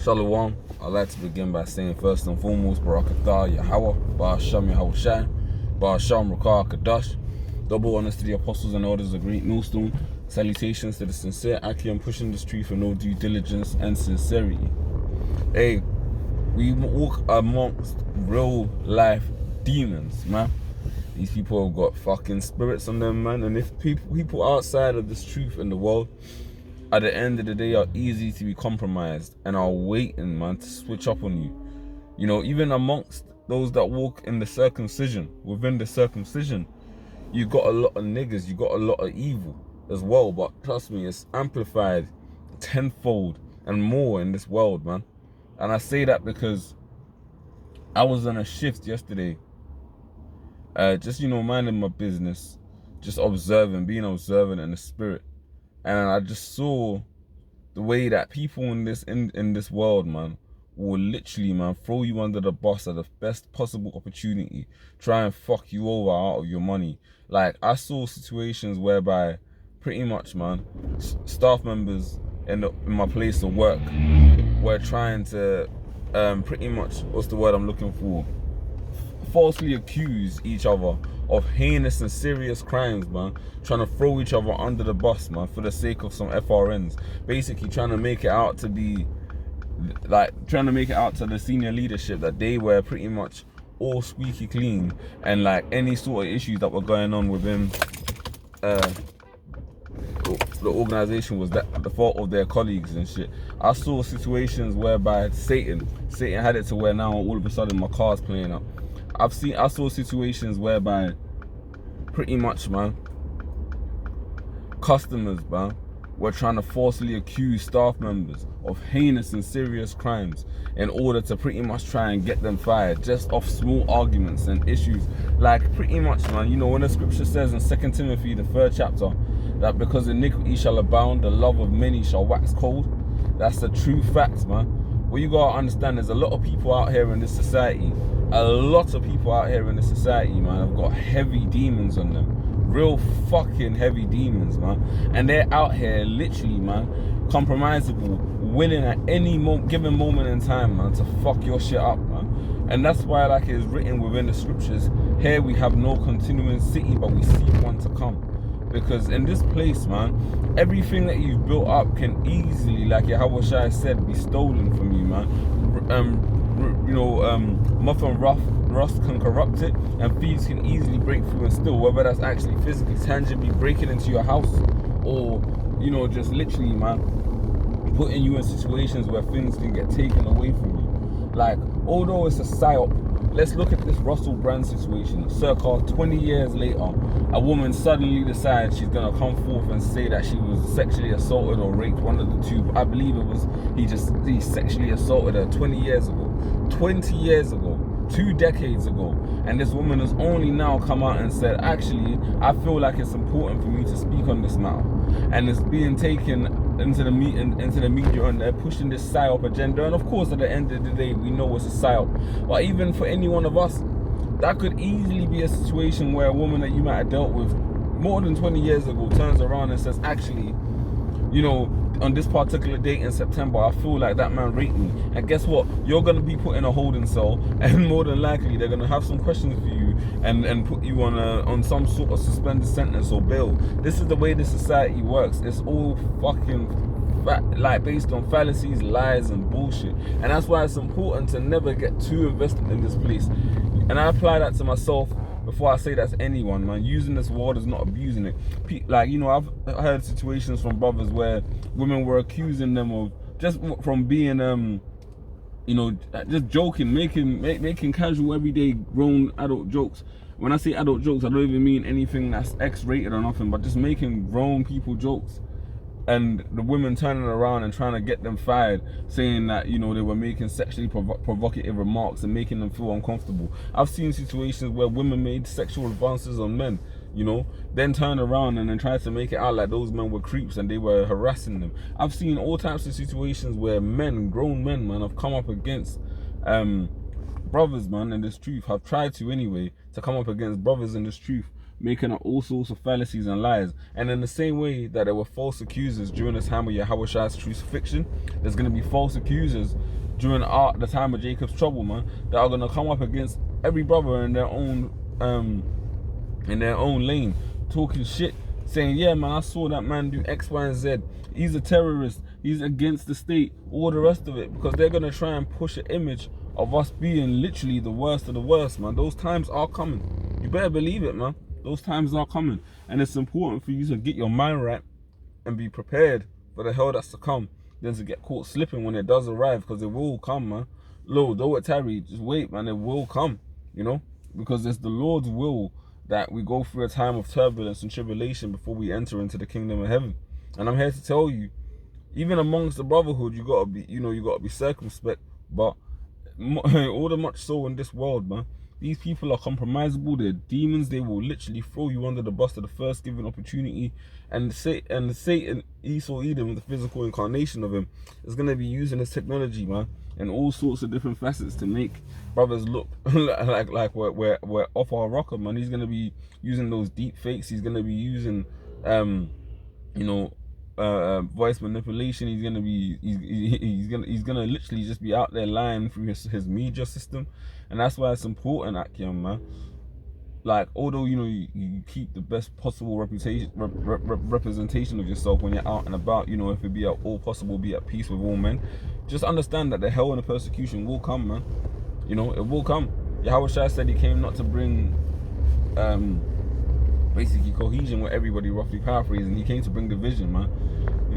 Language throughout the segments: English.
Shalom. I'd like to begin by saying first and foremost, Barakatah Yahweh, Ba'asham Yahweh Shai, Ba'asham Rakah Kadash. Double honors to the apostles and elders of Great Millstone. Salutations to the sincere Akian pushing this truth for no due diligence and sincerity. Hey, we walk amongst real life demons, man. These people have got fucking spirits on them, man. And if people outside of this truth in the world, at the end of the day, are easy to be compromised and are waiting, man, to switch up on you. You know, even amongst those that walk in the circumcision, within the circumcision, you got a lot of niggas, you got a lot of evil as well. But trust me, it's amplified tenfold and more in this world, man. And I say that because I was on a shift yesterday, just, you know, minding my business, just observing, being observant in the spirit. And I just saw the way that people in this world, man, will literally, man, throw you under the bus at the best possible opportunity, try and fuck you over out of your money. Like, I saw situations whereby pretty much, man, staff members in my place of work were trying to pretty much, what's the word I'm looking for, falsely accuse each other of heinous and serious crimes, man. Trying to throw each other under the bus, man, for the sake of some FRNs. Basically trying to make it out to be, like, trying to make it out to the senior leadership that they were pretty much all squeaky clean, and like any sort of issues that were going on within the organization was that the fault of their colleagues and shit. I saw situations whereby Satan had it to where now all of a sudden my car's playing up. I saw situations whereby pretty much, man, customers, man, were trying to falsely accuse staff members of heinous and serious crimes in order to pretty much try and get them fired, just off small arguments and issues. Like, pretty much, man, you know, when the scripture says in 2 Timothy, the 3rd chapter, that because iniquity shall abound, the love of many shall wax cold. That's the true fact, man. What you gotta understand, there's a lot of people out here in this society, man, have got heavy demons on them. Real fucking heavy demons, man. And they're out here literally, man, compromisable, willing at any given moment in time, man, to fuck your shit up, man. And that's why, like it is written within the scriptures, here we have no continuing city, but we seek one to come. Because in this place, man, everything that you've built up can easily, like Yahweh Shai said, be stolen from you, man. Moth and rust can corrupt it, and thieves can easily break through and steal, whether that's actually physically, tangibly breaking into your house, or, you know, just literally, man, putting you in situations where things can get taken away from you. Like, although it's a psyop, let's look at this Russell Brand situation. Circa 20 years later, a woman suddenly decides she's gonna come forth and say that she was sexually assaulted or raped, one of the two. I believe it was he sexually assaulted her 20 years ago. 20 years ago, 2 decades ago. And this woman has only now come out and said, actually, I feel like it's important for me to speak on this now. And it's being taken into the media, and they're pushing this psyop agenda. And of course, at the end of the day, we know it's a psyop. But even for any one of us, that could easily be a situation where a woman that you might have dealt with more than 20 years ago turns around and says, actually, you know, on this particular date in September, I feel like that man raped me. And guess what? You're going to be put in a holding cell, and more than likely they're going to have some questions for you and put you on some sort of suspended sentence or bail. This is the way this society works. It's all fucking based on fallacies, lies, and bullshit. And that's why it's important to never get too invested in this place. And I apply that to myself before I say that to anyone, man. Using this word is not abusing it. Like, you know, I've heard situations from brothers where women were accusing them of just from being, you know, just joking, making casual, everyday, grown adult jokes. When I say adult jokes, I don't even mean anything that's X-rated or nothing, but just making grown people jokes. And the women turning around and trying to get them fired, saying that, you know, they were making sexually provocative remarks and making them feel uncomfortable. I've seen situations where women made sexual advances on men, you know, then turned around and then tried to make it out like those men were creeps and they were harassing them. I've seen all types of situations where grown men, man, have come up against brothers, man, in this truth, have tried to anyway, to come up against brothers in this truth, making up all sorts of fallacies and lies. And in the same way that there were false accusers during the time of Yahweh Shai's crucifixion, there's going to be false accusers during the time of Jacob's trouble, man, that are gonna come up against every brother in their own lane, talking shit, saying, yeah, man, I saw that man do X, Y, and Z. He's a terrorist. He's against the state. All the rest of it, because they're gonna try and push an image of us being literally the worst of the worst, man. Those times are coming. You better believe it, man. Those times are coming, and it's important for you to get your mind right and be prepared for the hell that's to come, than to get caught slipping when it does arrive, because it will come, man. Lord, though it tarry, just wait, man. It will come, you know, because it's the Lord's will that we go through a time of turbulence and tribulation before we enter into the kingdom of heaven. And I'm here to tell you, even amongst the brotherhood, you gotta be circumspect. But all the much so in this world, man. These people are compromisable. They're demons. They will literally throw you under the bus to the first given opportunity. And Satan, Esau, Edom, the physical incarnation of him, is gonna be using this technology, man, and all sorts of different facets to make brothers look like we're off our rocker, man. He's gonna be using those deep fakes. He's gonna be using voice manipulation. He's gonna literally just be out there lying through his media system. And that's why it's important, Akim, man. Like, although you keep the best possible representation of yourself when you're out and about, if it be at all possible, be at peace with all men, just understand that the hell and the persecution will come, man. It will come. Yahweh Shai said he came not to bring basically cohesion with everybody, roughly paraphrasing. He came to bring division, man.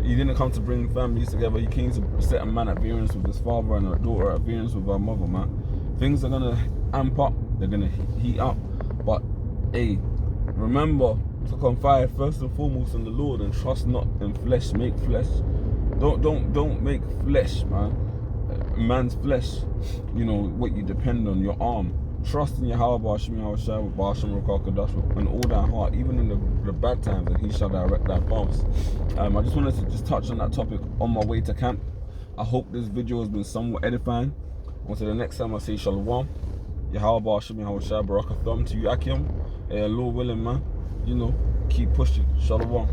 He didn't come to bring families together. He came to set a man at variance with his father and a daughter at variance with her mother, man. Things are gonna amp up, they're gonna heat up. But hey, remember to confide first and foremost in the Lord and trust not in flesh. Make flesh. Don't make flesh, man. Man's flesh, what you depend on, your arm. Trust in Yahweh Ba'ashim Yahweh Shai with Ba'ashim Rakakadash and all that heart, even in the bad times, and he shall direct thy paths. I just wanted to just touch on that topic on my way to camp. I hope this video has been somewhat edifying. Until the next time, I say Shalom. Yahweh Ba'ashim Yahweh Shai Barakatham to you, Akim. Lord willing, man. Keep pushing. Shalom.